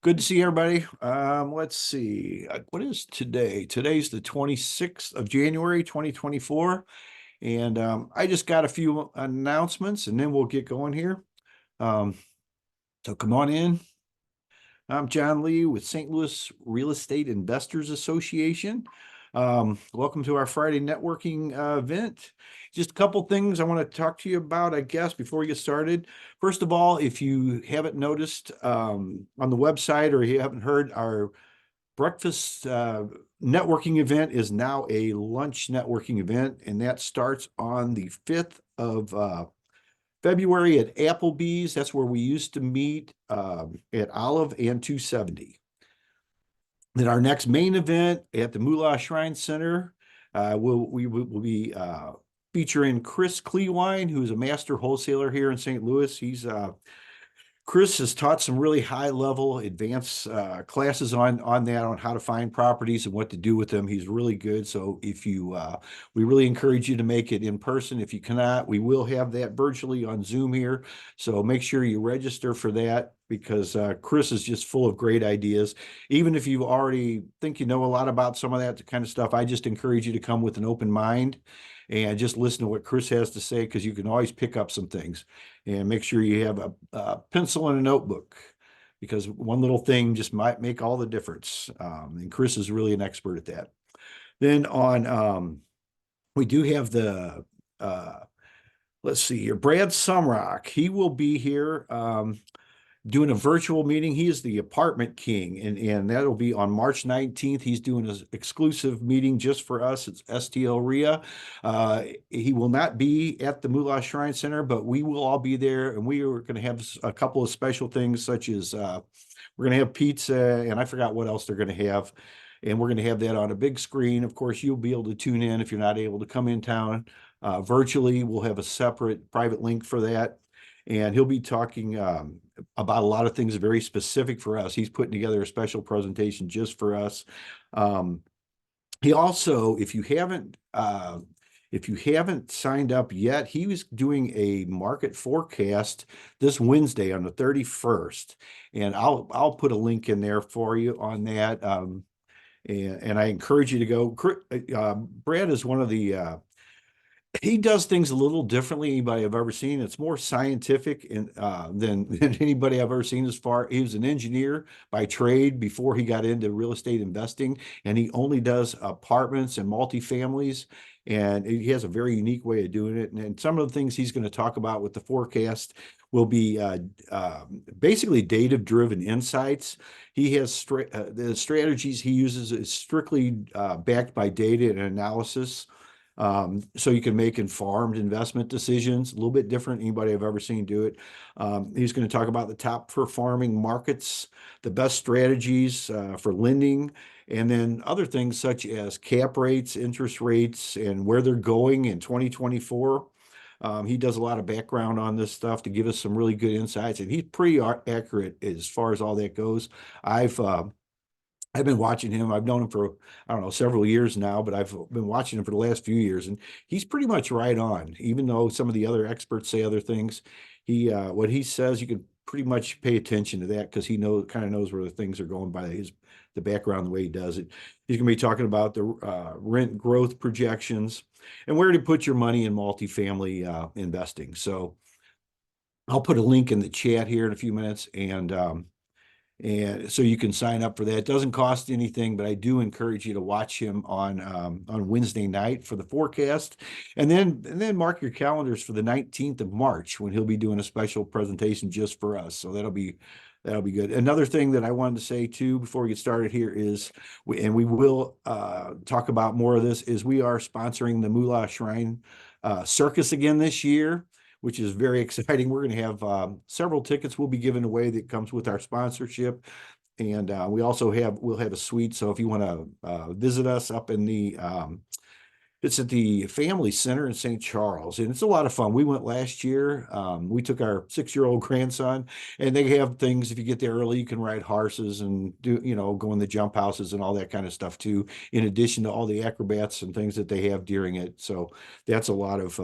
Good to see everybody. Let's see. What is today? Today's the 26th of January, 2024. And I just got a few announcements and then we'll get going here. So come on in. I'm John Lee with St. Louis Real Estate Investors Association. Welcome to our Friday networking event. Just a couple things I want to talk to you about, I guess, before we get started. First of all, if you haven't noticed on the website or you haven't heard, our breakfast networking event is now a lunch networking event, and that starts on the 5th of February at Applebee's. That's where we used to meet at Olive and 270. Then our next main event at the Moolah Shrine Center, we will be featuring Chris Kleewine, who's a master wholesaler here in St. Louis. Chris has taught some really high-level advanced classes on how to find properties and what to do with them. He's really good. So we really encourage you to make it in person. If you cannot, we will have that virtually on Zoom here. So make sure you register for that, because Chris is just full of great ideas. Even if you already think you know a lot about some of that kind of stuff, I just encourage you to come with an open mind and just listen to what Chris has to say, because you can always pick up some things. And make sure you have a pencil and a notebook, because one little thing just might make all the difference. And Chris is really an expert at that. Then we do have let's see here, Brad Sumrock. He will be here doing a virtual meeting. He is the apartment king, and that'll be on March 19th. He's doing an exclusive meeting just for us. It's STLREIA. He will not be at the Moolah Shrine Center, but we will all be there, and we are going to have a couple of special things, such as we're going to have pizza, and I forgot what else they're going to have. And we're going to have that on a big screen. Of course, you'll be able to tune in if you're not able to come in town. Virtually, we'll have a separate private link for that. And he'll be talking about a lot of things very specific for us. He's putting together a special presentation just for us. He also, if you haven't signed up yet, he was doing a market forecast this Wednesday on the 31st, and I'll put a link in there for you on that. And I encourage you to go. Brad is one of the he does things a little differently than anybody I've ever seen. It's more scientific than anybody I've ever seen. He was an engineer by trade before he got into real estate investing, and he only does apartments and multifamilies. And he has a very unique way of doing it. And some of the things he's going to talk about with the forecast will be basically data-driven insights. He has the strategies he uses is strictly backed by data and analysis. So you can make informed investment decisions, a little bit different than anybody I've ever seen do it. He's going to talk about the top performing markets, the best strategies for lending, and then other things such as cap rates, interest rates, and where they're going in 2024. He does a lot of background on this stuff to give us some really good insights, and he's pretty accurate as far as all that goes. I've been watching him. I've known him for, I don't know, several years now, but I've been watching him for the last few years, and he's pretty much right on. Even though some of the other experts say other things, what he says, you can pretty much pay attention to that, because he kind of knows where the things are going by the background, the way he does it. He's going to be talking about the rent growth projections and where to put your money in multifamily investing. So I'll put a link in the chat here in a few minutes, and so you can sign up for that. It doesn't cost anything, but I do encourage you to watch him on Wednesday night for the forecast, and then mark your calendars for the 19th of March, when he'll be doing a special presentation just for us. So that'll be good. Another thing that I wanted to say too before we get started here is, and we will talk about more of this, is we are sponsoring the Moolah Shrine Circus again this year, which is very exciting. We're going to have several tickets we'll be giving away that comes with our sponsorship. And we'll have a suite. So if you want to visit us up in it's at the Family Center in St. Charles, and it's a lot of fun. We went last year. We took our 6-year-old grandson, and they have things, if you get there early, you can ride horses and go in the jump houses and all that kind of stuff too, in addition to all the acrobats and things that they have during it. So that's a lot of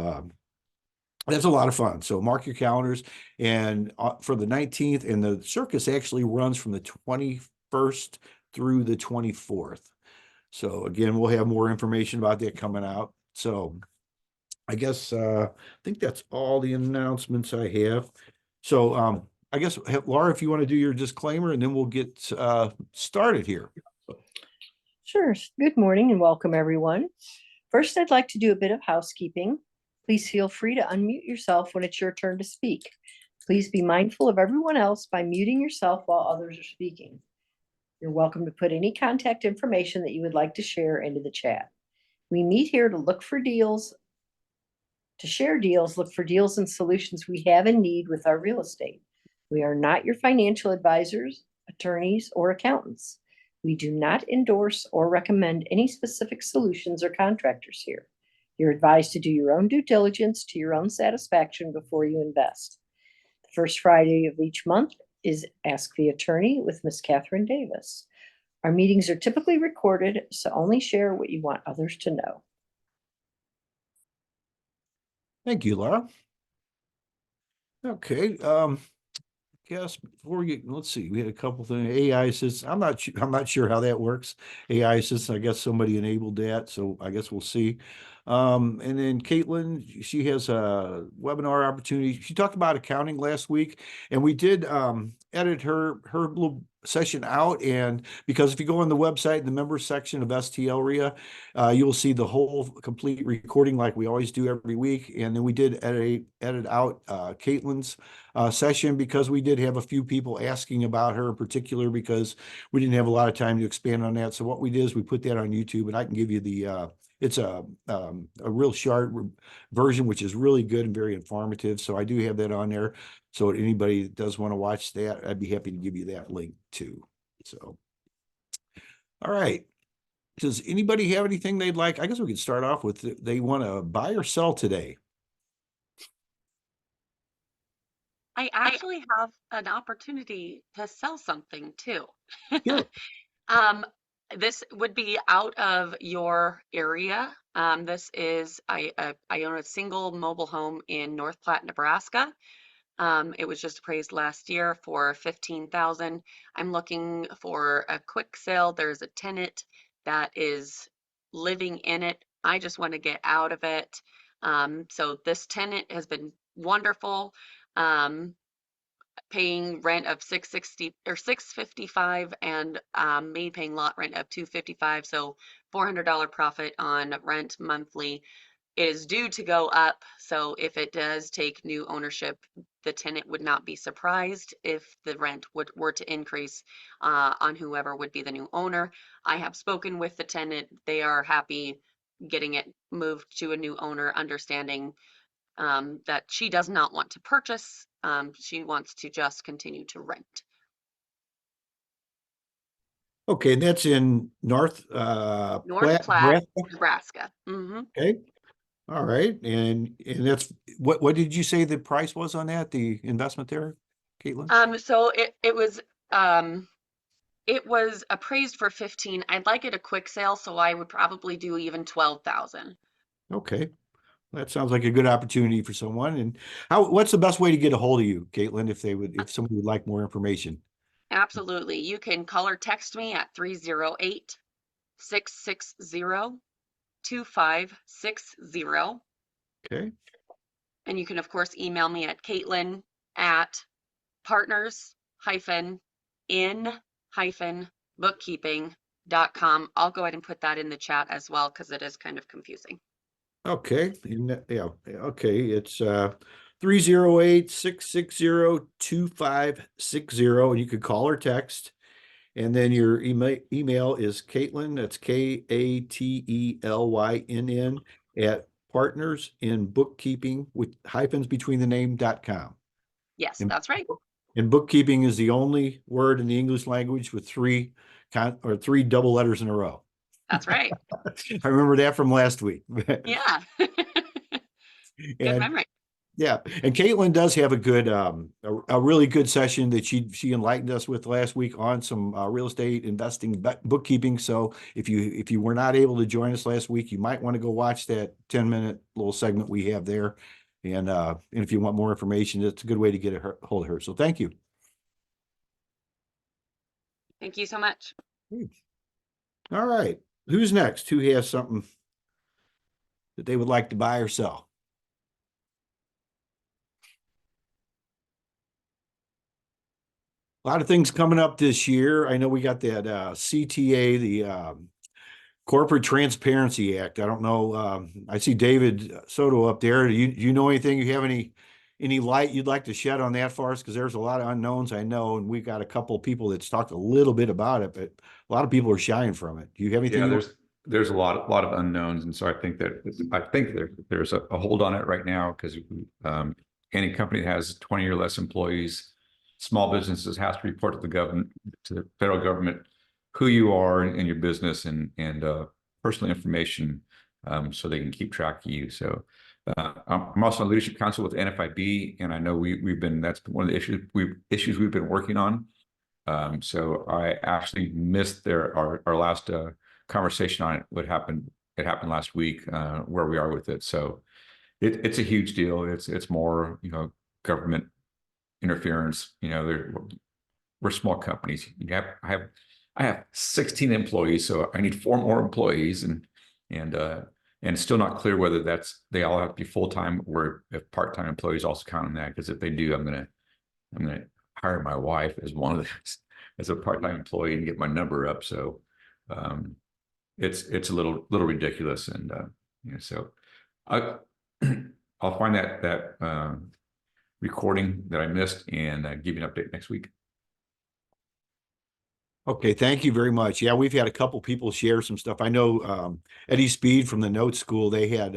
That's a lot of fun. So mark your calendars, and for the 19th, and the circus actually runs from the 21st through the 24th. So again, we'll have more information about that coming out. So I guess I think that's all the announcements I have. So I guess Laura, if you want to do your disclaimer, and then we'll get started here. Sure. Good morning and welcome, everyone. First, I'd like to do a bit of housekeeping. Please feel free to unmute yourself when it's your turn to speak. Please be mindful of everyone else by muting yourself while others are speaking. You're welcome to put any contact information that you would like to share into the chat. We meet here to look for deals, to share deals, look for deals and solutions we have in need with our real estate. We are not your financial advisors, attorneys, or accountants. We do not endorse or recommend any specific solutions or contractors here. You're advised to do your own due diligence to your own satisfaction before you invest. The first Friday of each month is Ask the Attorney with Ms. Catherine Davis. Our meetings are typically recorded, so only share what you want others to know. Thank you, Laura. Okay, guess before we get, let's see, we had a couple things. AI assist. I'm not sure how that works. AI assist. I guess somebody enabled that, so I guess we'll see. And then Caitlin, she has a webinar opportunity. She talked about accounting last week, and we did edit her little session out. And because if you go on the website in the members section of STLREIA, you will see the whole complete recording like we always do every week. And then we did edit out Caitlin's session because we did have a few people asking about her in particular, because we didn't have a lot of time to expand on that. So what we did is we put that on YouTube, and I can give you the it's a real short version, which is really good and very informative. So I do have that on there. So anybody that does want to watch that, I'd be happy to give you that link too. So, all right. Does anybody have anything they'd like? I guess we could start off with, they want to buy or sell today. I actually have an opportunity to sell something too. Sure. This would be out of your area. This is I own a single mobile home in North Platte, Nebraska. It was just appraised last year for $15,000. I'm looking for a quick sale. There's a tenant that is living in it. I just want to get out of it. So this tenant has been wonderful. Paying rent of $660 or $655, and me paying lot rent of $255, so $400 profit on rent monthly. It is due to go up, so if it does take new ownership, the tenant would not be surprised if the rent were to increase on whoever would be the new owner. I have spoken with the tenant. They are happy getting it moved to a new owner, understanding that she does not want to purchase. She wants to just continue to rent. Okay, and that's in North Platte, Nebraska. Mm-hmm. Okay. All right. And that's what did you say the price was on that, the investment there, Caitlin? So it was appraised for 15. I'd like it a quick sale, so I would probably do even 12,000. Okay. That sounds like a good opportunity for someone. And what's the best way to get a hold of you, Caitlin, if somebody would like more information? Absolutely. You can call or text me at 308-660-2560. Okay. And you can, of course, email me at Caitlin at partners-in-bookkeeping.com. I'll go ahead and put that in the chat as well, because it is kind of confusing. Okay. Yeah. Okay. It's 308-660-2560, and you could call or text. And then your email is Caitlin, that's KATELYNN at partners in bookkeeping with hyphens between the name.com. Yes, that's right. And bookkeeping is the only word in the English language with three double letters in a row. That's right. I remember that from last week. Yeah. Good memory. Yeah, and Caitlin does have a good, a really good session that she enlightened us with last week on some real estate investing bookkeeping. So if you were not able to join us last week, you might want to go watch that 10-minute little segment we have there. And if you want more information, it's a good way to get a hold of her. So thank you. Thank you so much. All right. Who's next? Who has something that they would like to buy or sell? A lot of things coming up this year. I know we got that CTA, the Corporate Transparency Act. I don't know. I see David Soto up there. Do you know anything? You have any light you'd like to shed on that for us? Because there's a lot of unknowns, I know, and we've got a couple of people that's talked a little bit about it, but a lot of people are shying from it. Do you have anything? Yeah, there's a lot of unknowns, and so I think there's a hold on it right now because any company that has 20 or less employees, small businesses, has to report to the government, to the federal government, who you are in your business and personal information, so they can keep track of you. So I'm also on leadership council with NFIB, and I know that's one of the issues we've been working on. So I actually missed our last conversation on it. It happened last week, where we are with it. So it's a huge deal. It's more, government interference. We're small companies. I have 16 employees, so I need 4 more employees, and it's still not clear whether they all have to be full-time or if part-time employees also count on that. Because if they do, I'm gonna hire my wife as as a part-time employee and get my number up. So it's a little ridiculous, and so I'll find that recording that I missed and give you an update next week. Okay, thank you very much. Yeah, we've had a couple people share some stuff. I know Eddie Speed from the Note School, they had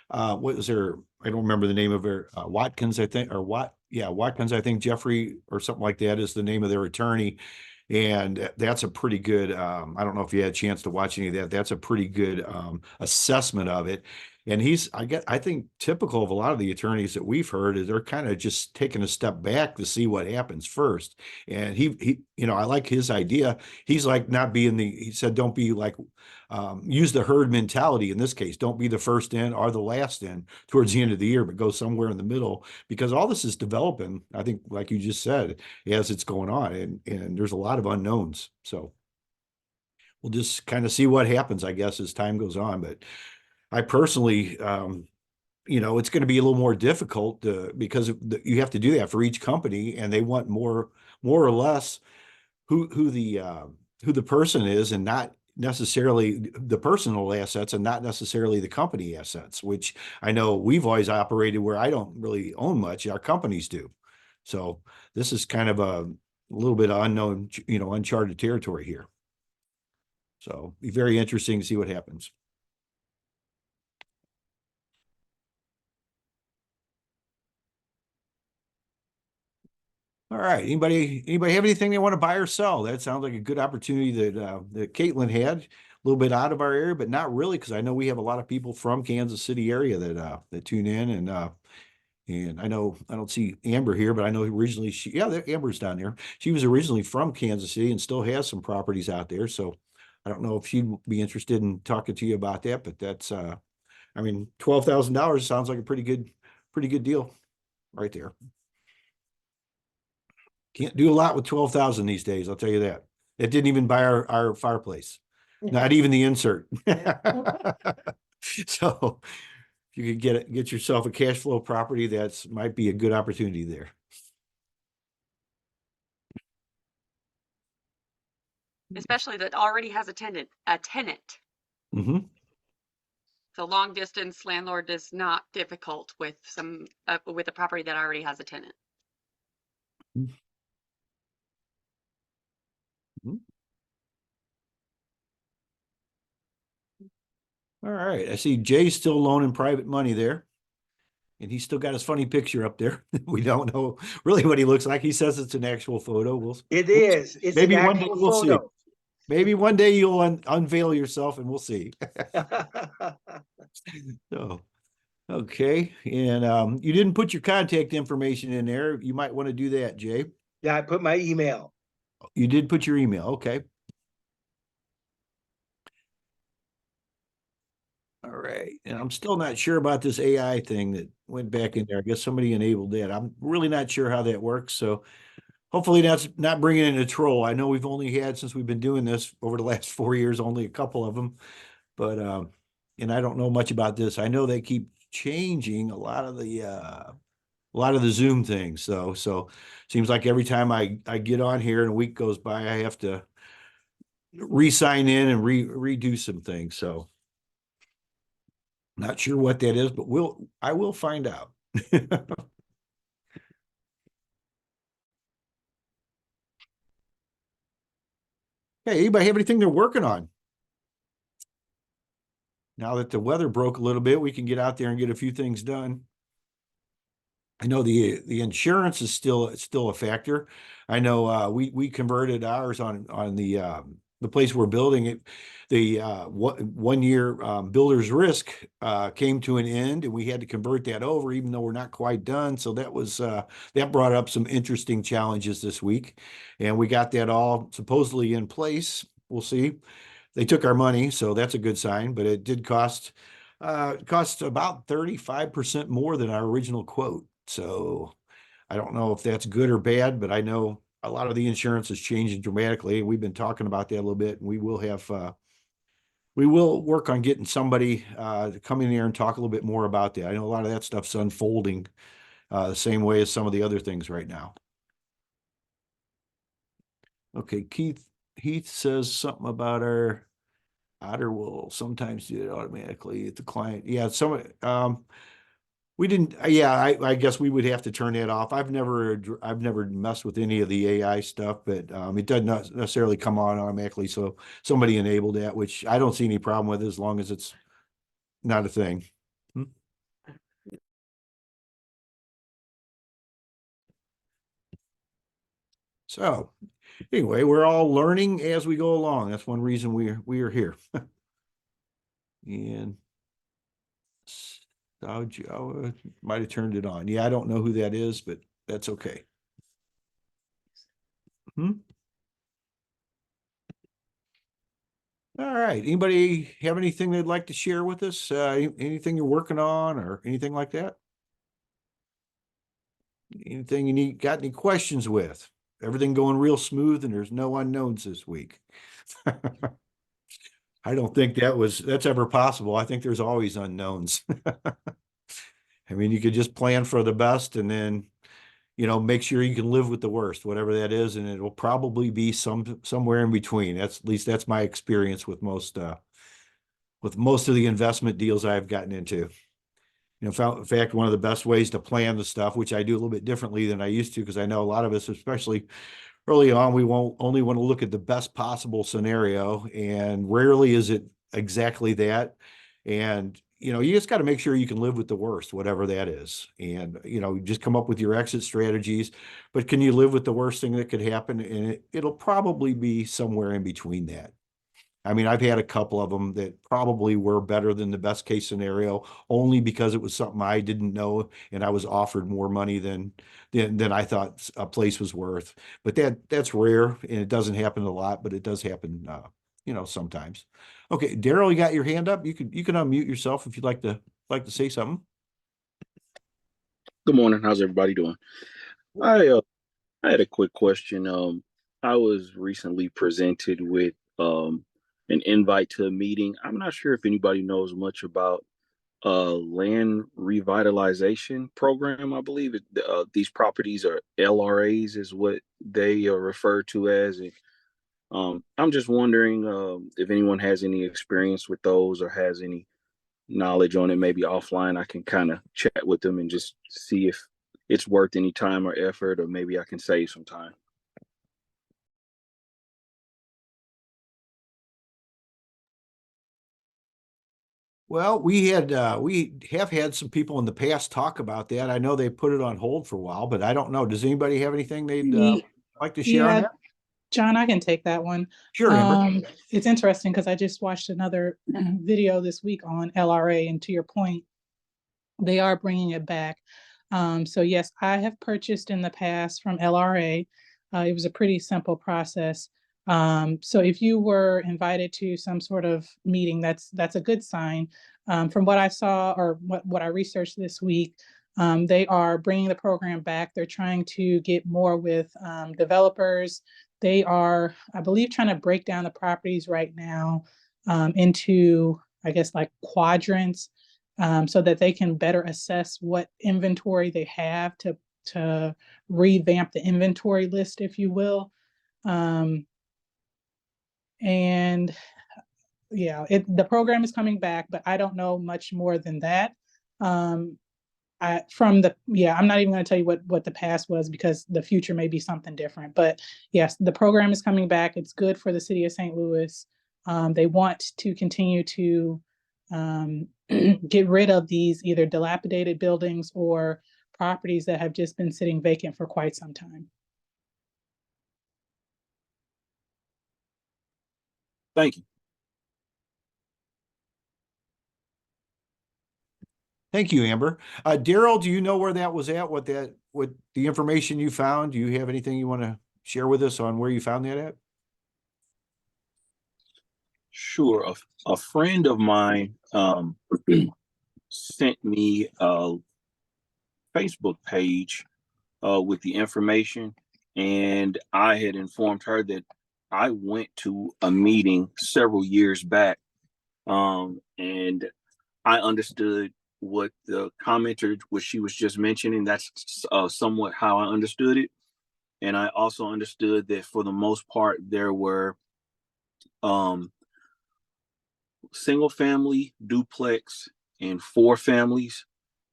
what was their, I don't remember the name of her, Watkins, I think, or Watkins, I think, Jeffrey or something like that is the name of their attorney. And that's a pretty good, I don't know if you had a chance to watch any of that. That's a pretty good assessment of it. And I think typical of a lot of the attorneys that we've heard is they're kind of just taking a step back to see what happens first. And he, I like his idea. He's like he said, don't be like, use the herd mentality in this case. Don't be the first in or the last in towards the end of the year, but go somewhere in the middle, because all this is developing, I think, like you just said, as it's going on, and there's a lot of unknowns. So we'll just kind of see what happens, I guess, as time goes on. But I personally, it's going to be a little more difficult because you have to do that for each company, and they want more or less who the person is, and not necessarily the personal assets, and not necessarily the company assets, which I know we've always operated where I don't really own much. Our companies do. So this is kind of a little bit of unknown, uncharted territory here. So be very interesting to see what happens. All right. Anybody have anything they want to buy or sell? That sounds like a good opportunity that Caitlin had. A little bit out of our area, but not really, because I know we have a lot of people from Kansas City area that tune in, and I know I don't see Amber here, but I know originally Amber's down there. She was originally from Kansas City and still has some properties out there. So I don't know if she'd be interested in talking to you about that, but that's $12,000 sounds like a pretty good deal right there. Can't do a lot with 12,000 these days, I'll tell you that. It didn't even buy our fireplace, not even the insert. So if you could get yourself a cash flow property, might be a good opportunity there. Especially that already has a tenant. Mm-hmm. So long distance landlord is not difficult with with a property that already has a tenant. Mm-hmm. All right. I see Jay's still loaning private money there. And he's still got his funny picture up there. We don't know really what he looks like. He says it's an actual photo. It is. It's maybe an one day actual we'll see. photo. Maybe one day you'll unveil yourself and we'll see. So, okay. And you didn't put your contact information in there. You might want to do that, Jay. Yeah, I put my email. You did put your email. Okay. All right. And I'm still not sure about this AI thing that went back in there. I guess somebody enabled that. I'm really not sure how that works. So hopefully that's not bringing in a troll. I know we've only had, since we've been doing this over the last 4 years, only a couple of them. But, and I don't know much about this. I know they keep changing a lot of the Zoom things though. So seems like every time I get on here and a week goes by, I have to re-sign in and redo some things. So not sure what that is, but I will find out. Hey, anybody have anything they're working on? Now that the weather broke a little bit, we can get out there and get a few things done. I know the insurance is still a factor. I know we converted ours on the place we're building it. The 1 year builder's risk came to an end, and we had to convert that over, even though we're not quite done. So that was that brought up some interesting challenges this week, and we got that all supposedly in place. We'll see. They took our money, so that's a good sign. But it did cost about 35% more than our original quote. So I don't know if that's good or bad, but I know a lot of the insurance is changing dramatically. We've been talking about that a little bit, and we will work on getting somebody to come in here and talk a little bit more about that. I know a lot of that stuff's unfolding the same way as some of the other things right now. Okay, Heath says something about our Otter will sometimes do it automatically at the client. Yeah, we didn't. Yeah, I guess we would have to turn that off. I've never messed with any of the AI stuff, but it does not necessarily come on automatically. So somebody enabled that, which I don't see any problem with as long as it's not a thing. So anyway, we're all learning as we go along. That's one reason we are here. And I might have turned it on. Yeah, I don't know who that is, but that's okay. All right. Anybody have anything they'd like to share with us? Anything you're working on or anything like that? Anything you got any questions with? Everything going real smooth and there's no unknowns this week. I don't think that's ever possible. I think there's always unknowns. I mean, you could just plan for the best and then, make sure you can live with the worst, whatever that is, and it'll probably be somewhere in between. At least that's my experience with most of the investment deals I've gotten into. In fact, one of the best ways to plan the stuff, which I do a little bit differently than I used to, because I know a lot of us, especially early on, we won't only want to look at the best possible scenario, and rarely is it exactly that. And you just got to make sure you can live with the worst, whatever that is. And just come up with your exit strategies. But can you live with the worst thing that could happen? And it'll probably be somewhere in between that. I mean, I've had a couple of them that probably were better than the best case scenario, only because it was something I didn't know and I was offered more money than I thought a place was worth. But that's rare, and it doesn't happen a lot, but it does happen, sometimes. Okay, Daryl, you got your hand up. You can unmute yourself if you'd like to say something. Good morning. How's everybody doing? I had a quick question. I was recently presented with an invite to a meeting. I'm not sure if anybody knows much about land revitalization program. I believe these properties are LRAs is what they are referred to as. I'm just wondering if anyone has any experience with those or has any knowledge on it. Maybe offline I can kind of chat with them and just see if it's worth any time or effort, or maybe I can save some time. Well, we have had some people in the past talk about that. I know they put it on hold for a while, but I don't know. Does anybody have anything they'd like to share on that? John, I can take that one. Sure, Amber. It's interesting because I just watched another video this week on LRA, and to your point, they are bringing it back. So yes, I have purchased in the past from LRA. It was a pretty simple process. So if you were invited to some sort of meeting, that's a good sign. From what I saw or what I researched this week, They are bringing the program back. They're trying to get more with developers. They are, I believe, trying to break down the properties right now into, I guess, like quadrants, so that they can better assess what inventory they have to revamp the inventory list, if you will. And yeah, the program is coming back, but I don't know much more than that. I'm not even going to tell you what the past was, because the future may be something different. But yes, the program is coming back. It's good for the city of St. Louis. They want to continue to get rid of these either dilapidated buildings or properties that have just been sitting vacant for quite some time. Thank you. Thank you, Amber. Daryl, do you know where that was at? What the information you found? Do you have anything you want to share with us on where you found that at? Sure. A friend of mine sent me a Facebook page with the information, and I had informed her that I went to a meeting several years back, and I understood what the commenter, what she was just mentioning. That's somewhat how I understood it. And I also understood that for the most part, there were single family, duplex, and 4 families.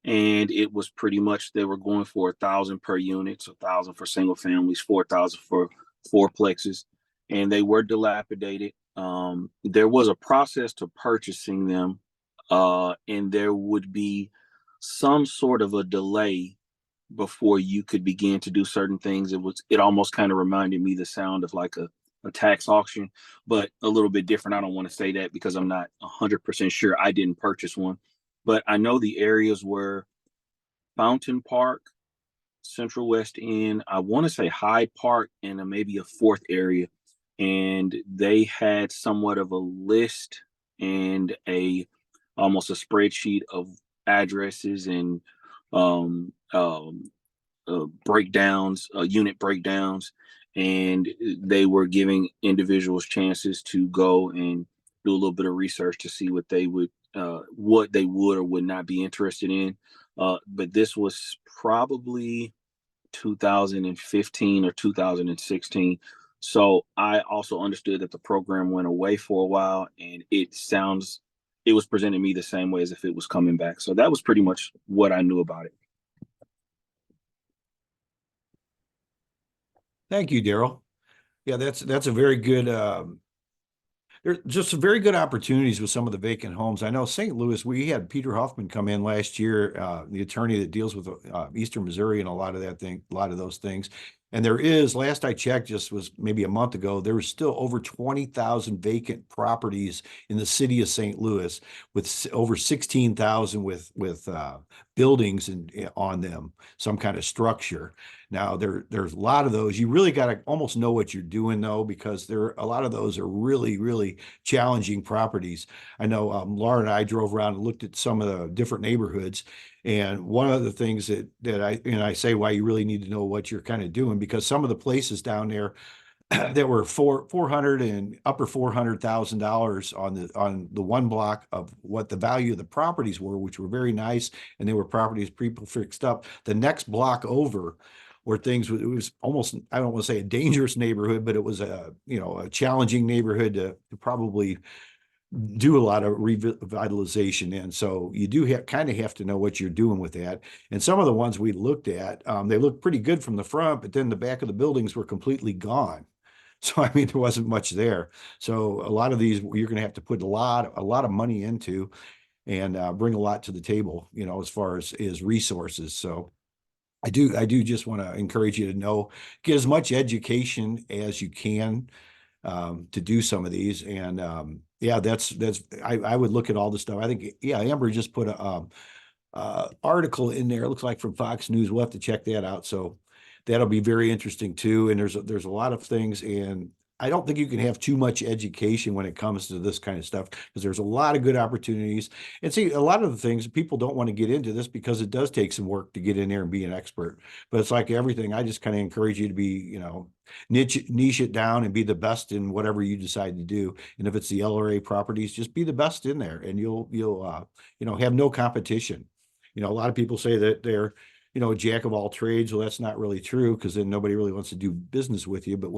And it was pretty much, they were going for 1,000 per unit, so 1,000 for single families, 4,000 for 4plexes, and they were dilapidated. There was a process to purchasing them, and there would be some sort of a delay before you could begin to do certain things. It almost kind of reminded me the sound of like a tax auction, but a little bit different. I don't want to say that because I'm not 100% sure. I didn't purchase one, but I know the areas were Fountain Park, Central West End, I want to say Hyde Park, and maybe a 4th area. And they had somewhat of a list and almost a spreadsheet of addresses and breakdowns, unit breakdowns, and they were giving individuals chances to go and do a little bit of research to see what they would or would not be interested in. But this was probably 2015 or 2016. So I also understood that the program went away for a while, and it was presenting me the same way as if it was coming back. So that was pretty much what I knew about it. Thank you, Daryl. Yeah, that's a very good, there's just some very good opportunities with some of the vacant homes. I know St. Louis, we had Peter Huffman come in last year, the attorney that deals with Eastern Missouri and a lot of those things. And there is, last I checked, just was maybe a month ago, there was still over 20,000 vacant properties in the city of St. Louis, with over 16,000 with buildings on them, some kind of structure. Now there's a lot of those. You really got to almost know what you're doing though, because a lot of those are really, really challenging properties. I know Laura and I drove around and looked at some of the different neighborhoods. And one of the things that I say why you really need to know what you're kind of doing, because some of the places down there that were $400 and upper $400,000 on the one block of what the value of the properties were, which were very nice, and they were properties people fixed up. The next block over, where it was almost, I don't want to say a dangerous neighborhood, but it was a challenging neighborhood to probably do a lot of revitalization in. So you do kind of have to know what you're doing with that. And some of the ones we looked at, they looked pretty good from the front, but then the back of the buildings were completely gone. So, I mean, there wasn't much there. So a lot of these, you're going to have to put a lot of money into and bring a lot to the table, as far as resources. So I do just want to encourage you to get as much education as you can to do some of these. And yeah, I would look at all the stuff. I think, yeah, Amber just put a article in there. It looks like from Fox News. We'll have to check that out. So that'll be very interesting too. And there's a lot of things, and I don't think you can have too much education when it comes to this kind of stuff, because there's a lot of good opportunities. And see, a lot of the things, people don't want to get into this because it does take some work to get in there and be an expert. But it's like everything, I just kind of encourage you to be, niche it down and be the best in whatever you decide to do. And if it's the LRA properties, just be the best in there, and you'll have no competition. A lot of people say that they're a jack of all trades. Well, that's not really true, because then nobody really wants to do business with you. But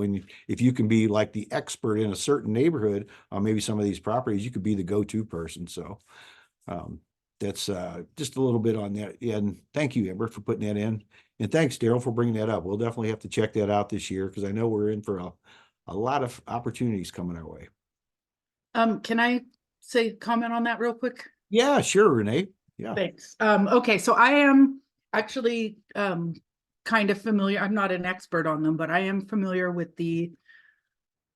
if you can be like the expert in a certain neighborhood on maybe some of these properties, you could be the go-to person. So that's just a little bit on that. And thank you, Amber, for putting that in. And thanks, Daryl, for bringing that up. We'll definitely have to check that out this year, because I know we're in for a lot of opportunities coming our way. Can I comment on that real quick? Yeah, sure, Renee. Yeah. Thanks. Okay, so I am actually kind of familiar. I'm not an expert on them, but I am familiar with the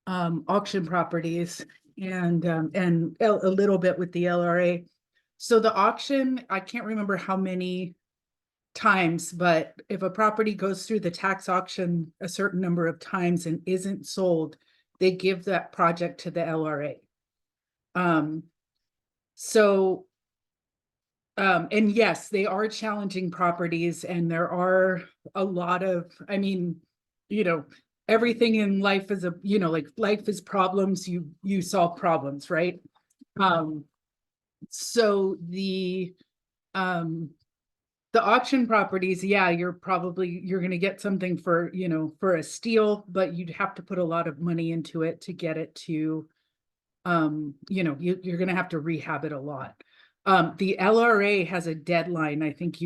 auction properties and a little bit with the LRA. So the auction, I can't remember how many times, but if a property goes through the tax auction a certain number of times and isn't sold, they give that project to the LRA. And yes, they are challenging properties, and there are a lot of, everything in life is life is problems, you solve problems, right? So the auction properties, yeah, you're going to get something for a steal, but you'd have to put a lot of money into it to get it to, you're going to have to rehab it a lot. The LRA has a deadline. I think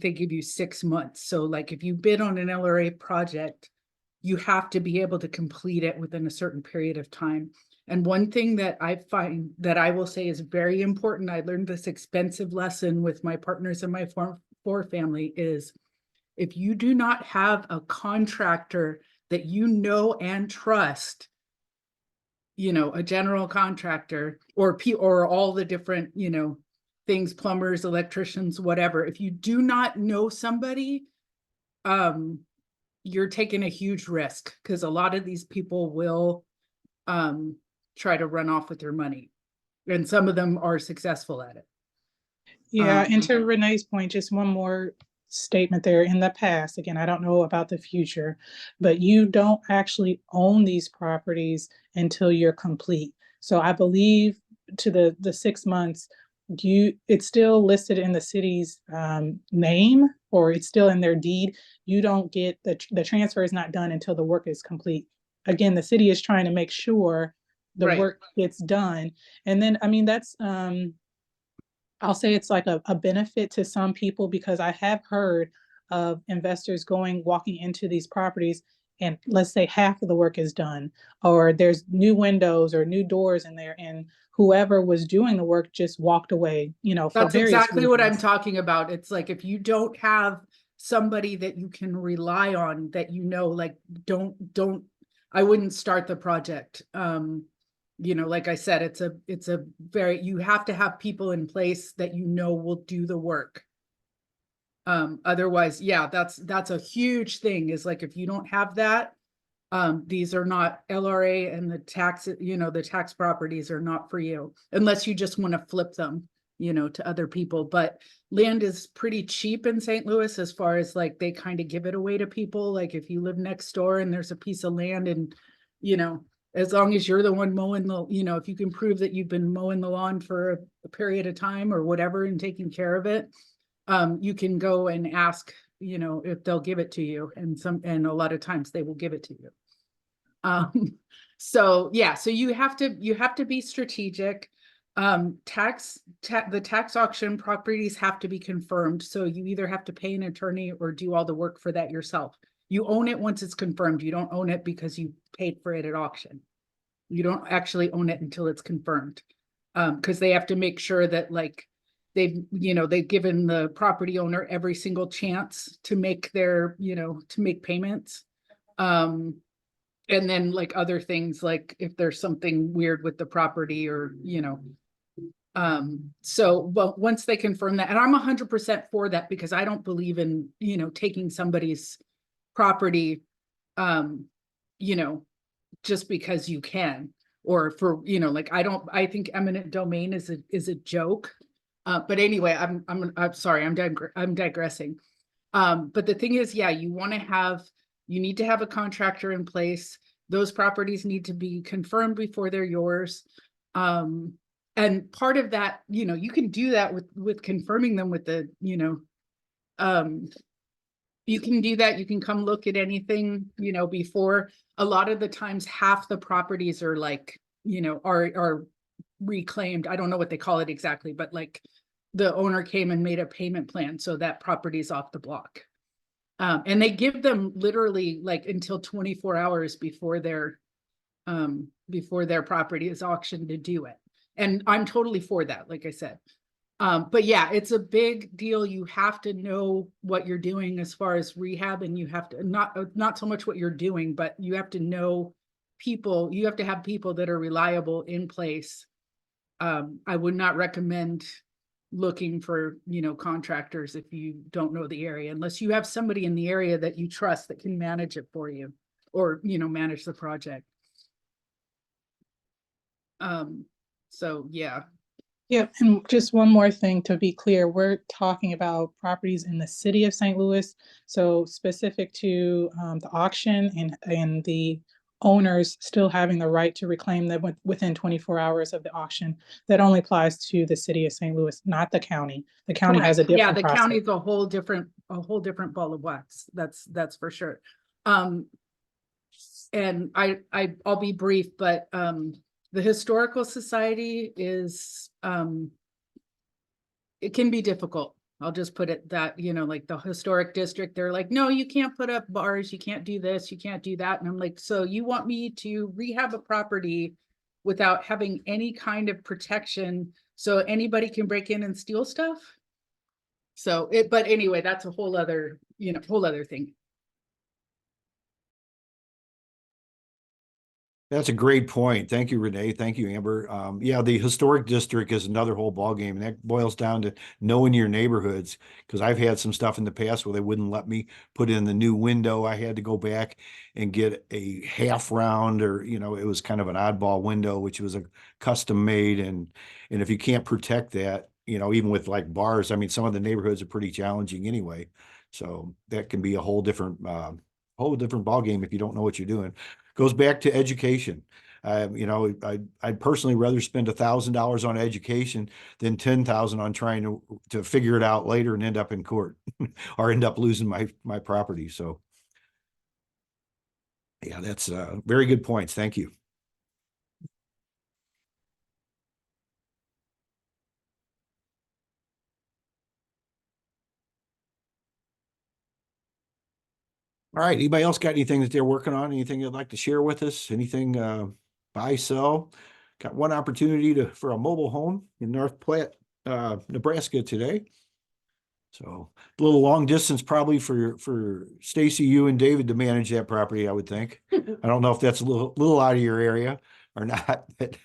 they give you 6 months. So like if you bid on an LRA project, you have to be able to complete it within a certain period of time. And one thing that I find that I will say is very important, I learned this expensive lesson with my partners in my four family, is if you do not have a contractor that you know and trust, a general contractor or all the different, things, plumbers, electricians, whatever. If you do not know somebody, you're taking a huge risk, because a lot of these people will try to run off with your money, and some of them are successful at it. Yeah, and to Renee's point, just one more statement there. In the past, again, I don't know about the future, but you don't actually own these properties until you're complete. So I believe to the 6 months, it's still listed in the city's name, or it's still in their deed. You don't get the transfer is not done until the work is complete. Again, the city is trying to make sure the work gets done. And then, that's I'll say it's like a benefit to some people, because I have heard of investors walking into these properties, and let's say half of the work is done, or there's new windows or new doors in there, and whoever was doing the work just walked away, That's exactly what I'm talking about. It's like, if you don't have somebody that you can rely on, that like, I wouldn't start the project. Like I said, it's a very, you have to have people in place that will do the work. Otherwise, yeah, that's a huge thing, is like, if you don't have that, these are not LRA, and the tax properties are not for you, unless you just want to flip them, to other people. But land is pretty cheap in St. Louis, as far as like, they kind of give it away to people. Like if you live next door and there's a piece of land, and, as long as you're the one mowing if you can prove that you've been mowing the lawn for a period of time or whatever and taking care of it, you can go and ask, if they'll give it to you. And a lot of times they will give it to you. So yeah, so you have to be strategic. The tax auction properties have to be confirmed. So you either have to pay an attorney or do all the work for that yourself. You own it once it's confirmed. You don't own it because you paid for it at auction. You don't actually own it until it's confirmed. Because they have to make sure that like they've given the property owner every single chance to make their, to make payments. And then like other things, like if there's something weird with the property, or, but once they confirm that, and I'm 100% for that, because I don't believe in, taking somebody's property, just because you can, or for, you know, like, I think eminent domain is a joke. But anyway, I'm sorry, I'm digressing. But the thing is, yeah, you need to have a contractor in place. Those properties need to be confirmed before they're yours. And part of that, you know, you can do that with confirming them with the, you know, you can do that. You can come look at anything, you know, before. A lot of the times, half the properties are like, you know, are reclaimed. I don't know what they call it exactly, but like the owner came and made a payment plan, so that property's off the block. And they give them literally like until 24 hours before their property is auctioned to do it. And I'm totally for that, like I said. But yeah, it's a big deal. You have to know what you're doing as far as rehab, and you have to not so much what you're doing, but you have to know people. You have to have people that are reliable in place. I would not recommend looking for, you know, contractors if you don't know the area, unless you have somebody in the area that you trust that can manage it for you, or, you know, manage the project. So yeah. Yeah, and just one more thing to be clear, we're talking about properties in the city of St. Louis. So specific to the auction and the owners still having the right to reclaim them within 24 hours of the auction. That only applies to the city of St. Louis, not the county. The county has a Correct. different the process. county's a whole different ball of wax. That's for sure. And I'll be brief, but the Historical Society is it can be difficult. I'll just put it that, you know, like the historic district, they're like, no, you can't put up bars, you can't do this, you can't do that. And I'm like, so you want me to rehab a property without having any kind of protection so anybody can break in and steal stuff? So but anyway, that's a whole other, you know, whole other thing. That's a great point. Thank you, Renee. Thank you, Amber. Yeah, the historic district is another whole ballgame, and that boils down to knowing your neighborhoods. Because I've had some stuff in the past where they wouldn't let me put in the new window. I had to go back and get a half round, or, you know, it was kind of an oddball window, which was a custom made. And if you can't protect that, you know, even with like bars, I mean, some of the neighborhoods are pretty challenging anyway. So that can be a whole different ballgame if you don't know what you're doing. Goes back to education. You know, I'd personally rather spend $1,000 on education than 10,000 on trying to figure it out later and end up in court or end up losing my property. So yeah, that's very good points. Thank you. All right. Anybody else got anything that they're working on? Anything you'd like to share with us? Anything buy, sell? Got one opportunity for a mobile home in North Platte, Nebraska today. So a little long distance probably for Stacy, you and David to manage that property, I would think. I don't know if that's a little out of your area or not. But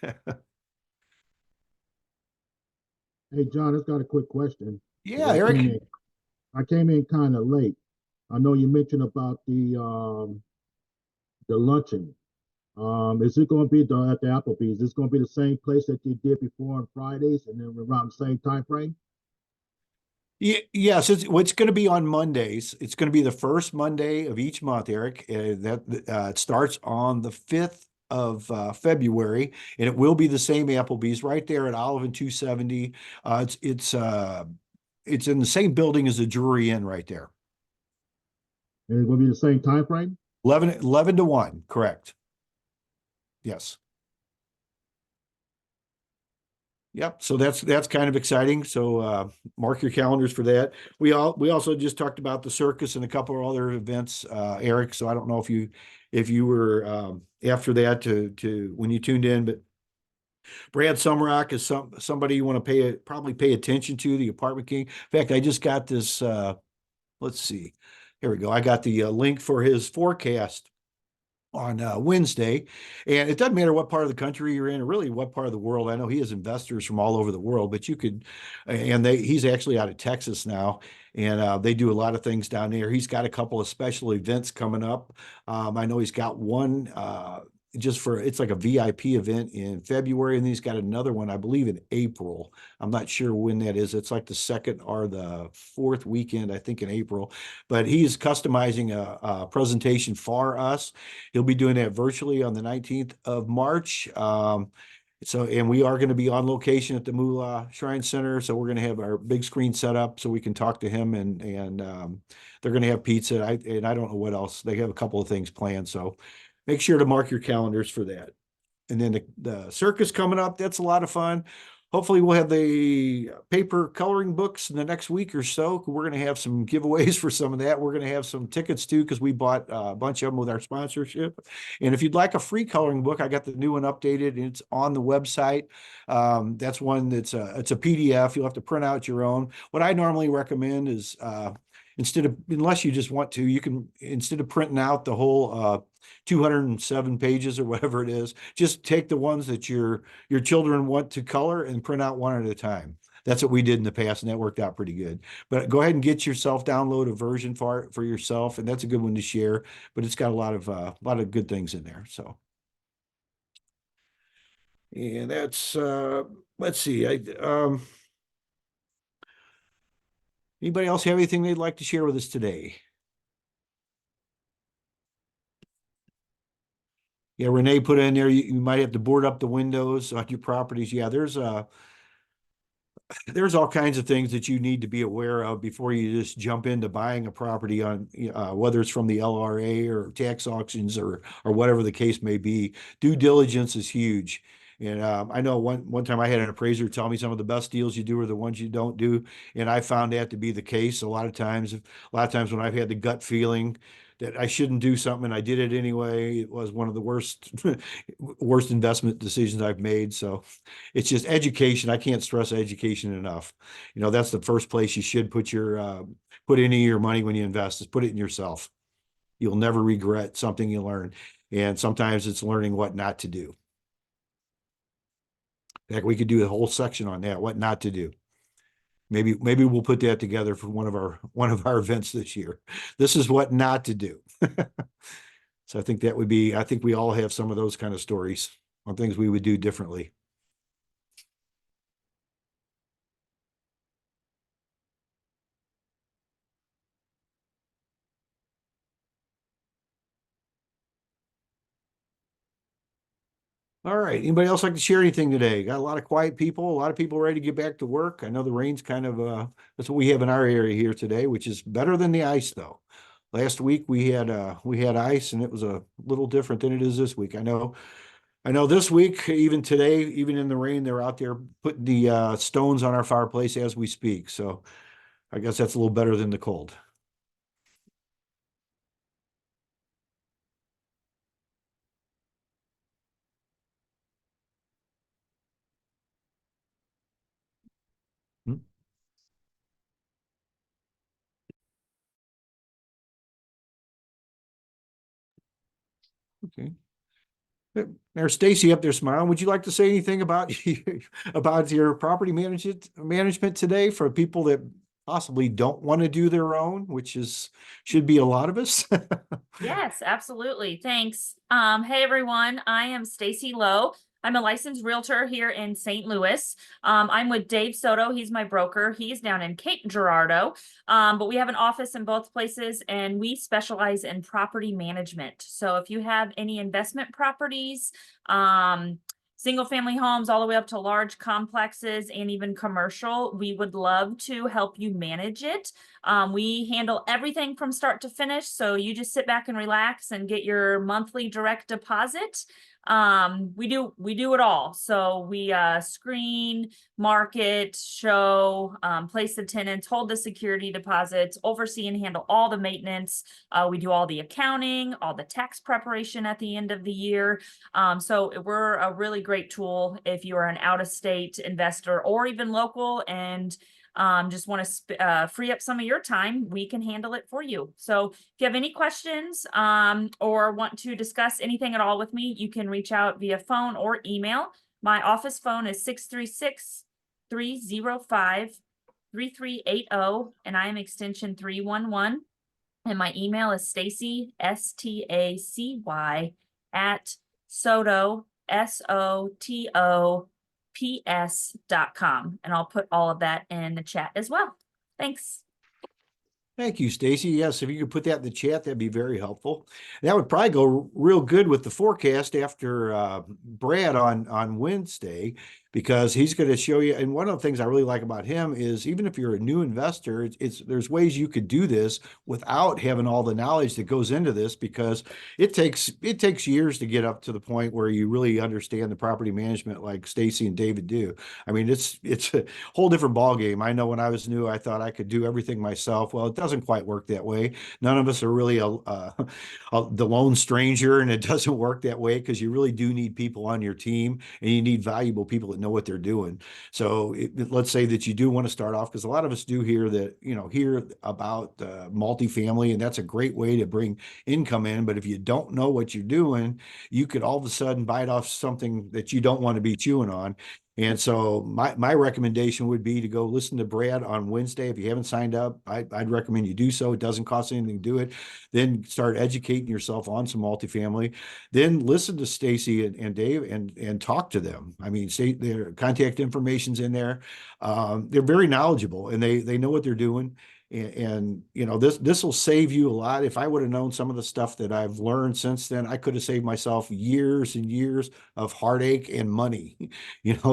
Hey, John, I've got a quick question. yeah, I Eric. came in kind of late. I know you mentioned about the luncheon. Is it going to be at the Applebee's? Is this going to be the same place that you did before on Fridays and then around the same time frame? Yes, it's going to be on Mondays. It's going to be the first Monday of each month, Eric. It starts on the 5th of February, and it will be the same Applebee's right there at Olive and 270. It's in the same building as the Drury Inn right there. And it will be the same time frame? 11 to 1, correct. Yes. Yep. So that's kind of exciting. So mark your calendars for that. We also just talked about the circus and a couple of other events, Eric. So I don't know if you were after that to when you tuned in, but Brad Sumrock is somebody you want to probably pay attention to, the Apartment King. In fact, I just got this. Let's see. Here we go. I got the link for his forecast on Wednesday, and it doesn't matter what part of the country you're in, or really what part of the world. I know he has investors from all over the world, but you could, and he's actually out of Texas now, and they do a lot of things down there. He's got a couple of special events coming up. I know he's got one it's like a VIP event in February, and then he's got another one, I believe, in April. I'm not sure when that is. It's like the second or the fourth weekend, I think, in April. But he's customizing a presentation for us. He'll be doing that virtually on the 19th of March. And we are going to be on location at the Moolah Shrine Center. So we're going to have our big screen set up so we can talk to him, and they're going to have pizza. I don't know what else. They have a couple of things planned. So make sure to mark your calendars for that. And then the circus coming up, that's a lot of fun. Hopefully we'll have the paper coloring books in the next week or so. We're going to have some giveaways for some of that. We're going to have some tickets too, because we bought a bunch of them with our sponsorship. And if you'd like a free coloring book, I got the new one updated, and it's on the website. That's one that's it's a PDF. You'll have to print out your own. What I normally recommend is unless you just want to, you can, instead of printing out the whole 207 pages or whatever it is, just take the ones that your children want to color and print out one at a time. That's what we did in the past, and that worked out pretty good. But go ahead and get yourself, download a version for yourself, and that's a good one to share. But it's got a lot of good things in there. So, and that's let's see. Anybody else have anything they'd like to share with us today? Yeah, Renee put in there, you might have to board up the windows on your properties. Yeah, there's all kinds of things that you need to be aware of before you just jump into buying a property on, whether it's from the LRA or tax auctions or whatever the case may be. Due diligence is huge. And I know one time I had an appraiser tell me some of the best deals you do are the ones you don't do, and I found that to be the case a lot of times. When I've had the gut feeling that I shouldn't do something and I did it anyway, it was one of the worst worst investment decisions I've made. So it's just education. I can't stress education enough. That's the first place you should put any of your money when you invest, is put it in yourself. You'll never regret something you learn. And sometimes it's learning what not to do. In fact, we could do a whole section on that, what not to do. Maybe we'll put that together for one of our events this year. This is what not to do. So I think we all have some of those kind of stories on things we would do differently. All right. Anybody else like to share anything today? Got a lot of quiet people, a lot of people ready to get back to work. I know the rain's kind of, that's what we have in our area here today, which is better than the ice though. Last week we had ice, and it was a little different than it is this week. I know this week, even today, even in the rain, they're out there putting the stones on our fireplace as we speak. So I guess that's a little better than the cold. Hmm. Okay. There's Stacy up there smiling. Would you like to say anything about about your property management today for people that possibly don't want to do their own, which should be a lot of us? Yes, absolutely. Thanks. Hey everyone, I am Stacy Lowe. I'm a licensed realtor here in St. Louis. I'm with Dave Soto. He's my broker. He's down in Cape Girardeau. But we have an office in both places, and we specialize in property management. So if you have any investment properties, single family homes, all the way up to large complexes and even commercial, we would love to help you manage it. We handle everything from start to finish. So you just sit back and relax and get your monthly direct deposit. We do it all. So we screen, market, show, place the tenants, hold the security deposits, oversee and handle all the maintenance. We do all the accounting, all the tax preparation at the end of the year. So we're a really great tool if you are an out-of-state investor or even local and just want to free up some of your time, we can handle it for you. So if you have any questions or want to discuss anything at all with me, you can reach out via phone or email. My office phone is 636-305-3380, and I am extension 311. And my email is Stacy, STACY, at Soto, SOTOPS.com. And I'll put all of that in the chat as well. Thanks. Thank you, Stacy. Yes, if you could put that in the chat, that'd be very helpful. That would probably go real good with the forecast after Brad on Wednesday, because he's going to show you. And one of the things I really like about him is, even if you're a new investor, there's ways you could do this without having all the knowledge that goes into this, because it takes years to get up to the point where you really understand the property management like Stacy and David do. I mean, it's a whole different ballgame. I know when I was new, I thought I could do everything myself. Well, it doesn't quite work that way. None of us are really the lone stranger, and it doesn't work that way, because you really do need people on your team, and you need valuable people that know what they're doing. So let's say that you do want to start off, because a lot of us do hear that, hear about multifamily, and that's a great way to bring income in. But if you don't know what you're doing, you could all of a sudden bite off something that you don't want to be chewing on. And so my recommendation would be to go listen to Brad on Wednesday. If you haven't signed up, I'd recommend you do so. It doesn't cost anything to do it. Then start educating yourself on some multifamily. Then listen to Stacy and Dave and talk to them. I mean, their contact information's in there. They're very knowledgeable, and they know what they're doing. And this will save you a lot. If I would have known some of the stuff that I've learned since then, I could have saved myself years and years of heartache and money.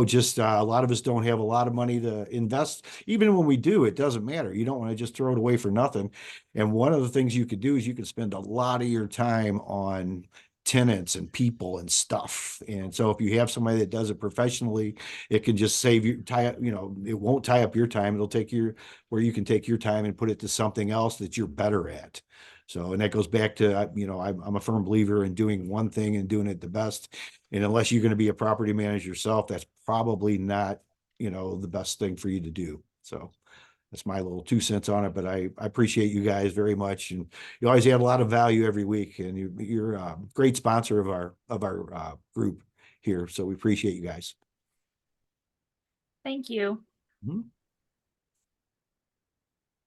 Just a lot of us don't have a lot of money to invest. Even when we do, it doesn't matter. You don't want to just throw it away for nothing. And one of the things you could do is you can spend a lot of your time on tenants and people and stuff. And so if you have somebody that does it professionally, it can just save you it won't tie up your time. It'll take where you can take your time and put it to something else that you're better at. So, and that goes back to, I'm a firm believer in doing one thing and doing it the best. And unless you're going to be a property manager yourself, that's probably not, the best thing for you to do. So that's my little 2 cents on it, but I appreciate you guys very much. And you always add a lot of value every week, and you're a great sponsor of our group here. So we appreciate you guys. Thank you. Mm-hmm.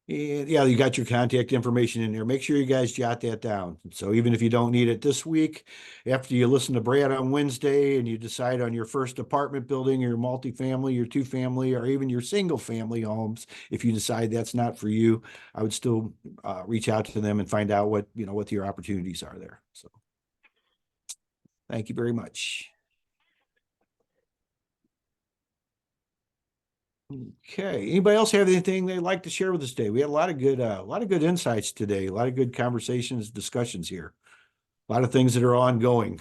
And yeah, you got your contact information in there. Make sure you guys jot that down. So even if you don't need it this week, after you listen to Brad on Wednesday and you decide on your first apartment building, your multifamily, your two family, or even your single family homes, if you decide that's not for you, I would still reach out to them and find out what your opportunities are there. So thank you very much. Okay. Anybody else have anything they'd like to share with us today? We had a lot of good insights today, a lot of good conversations, discussions here, a lot of things that are ongoing.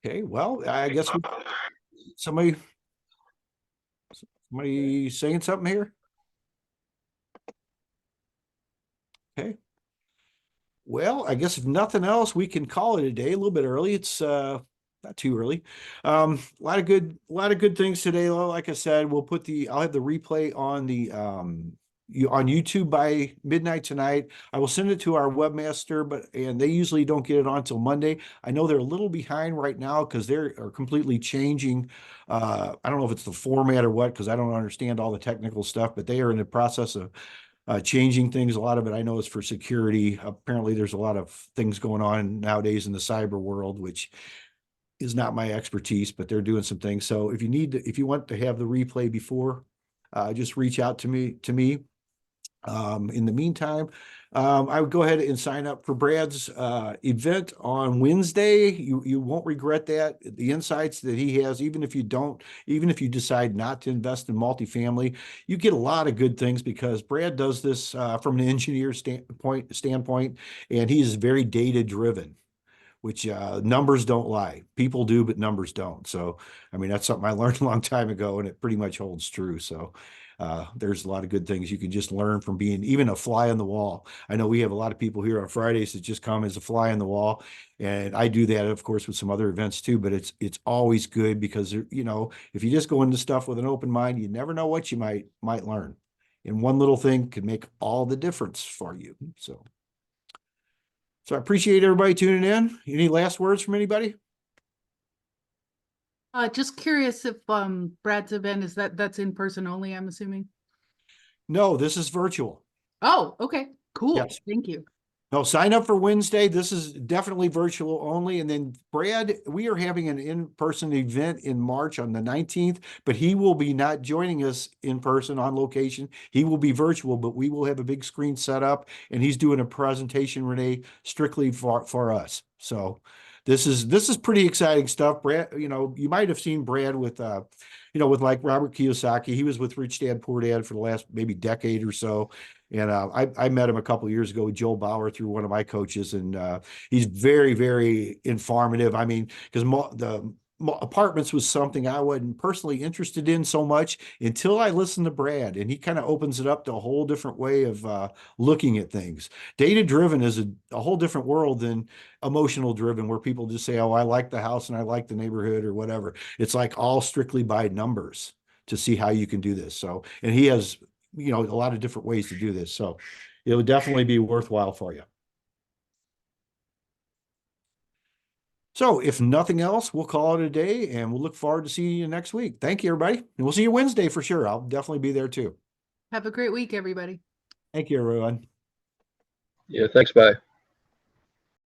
Okay. Well, I guess somebody saying something here. Okay. Well, I guess if nothing else, we can call it a day. A little bit early. It's not too early. A lot of good things today. Like I said, I'll have the replay on the on YouTube by midnight tonight. I will send it to our webmaster, and they usually don't get it on till Monday. I know they're a little behind right now because they are completely changing. I don't know if it's the format or what, because I don't understand all the technical stuff, but they are in the process of changing things. A lot of it I know is for security. Apparently there's a lot of things going on nowadays in the cyber world, which is not my expertise, but they're doing some things. So if you want to have the replay before, just reach out to me. In the meantime, I would go ahead and sign up for Brad's event on Wednesday. You won't regret that. The insights that he has, even if you decide not to invest in multifamily, you get a lot of good things, because Brad does this from an engineer standpoint, and he is very data driven, which numbers don't lie. People do, but numbers don't. So, I mean, that's something I learned a long time ago, and it pretty much holds true. So there's a lot of good things you can just learn from being even a fly on the wall. I know we have a lot of people here on Fridays that just come as a fly on the wall, and I do that, of course, with some other events too, but it's always good, because, if you just go into stuff with an open mind, you never know what you might learn. And one little thing can make all the difference for you. So I appreciate everybody tuning in. Any last words from anybody? Just curious if Brad's event that's in person only, I'm assuming. No, this is virtual. Oh, okay, cool. Yes. Thank you. No, sign up for Wednesday. This is definitely virtual only. And then Brad, we are having an in-person event in March on the 19th, but he will be not joining us in person on location. He will be virtual, but we will have a big screen set up and he's doing a presentation, Renee, strictly for us. So this is pretty exciting stuff. Brad, you know, you might have seen Brad with with like Robert Kiyosaki. He was with Rich Dad Poor Dad for the last maybe decade or so. And I met him a couple of years ago with Joe Bauer through one of my coaches, and he's very, very informative. I mean, because the apartments was something I wasn't personally interested in so much until I listened to Brad, and he kind of opens it up to a whole different way of looking at things. Data driven is a whole different world than emotional driven, where people just say, "Oh, I like the house and I like the neighborhood" or whatever. It's like all strictly by numbers to see how you can do this. So, and he has a lot of different ways to do this. So it would definitely be worthwhile for you. So if nothing else, we'll call it a day and we'll look forward to seeing you next week. Thank you, everybody. And we'll see you Wednesday for sure. I'll definitely be there too. Have a great week, everybody. Thank you, everyone. Yeah, thanks. Bye.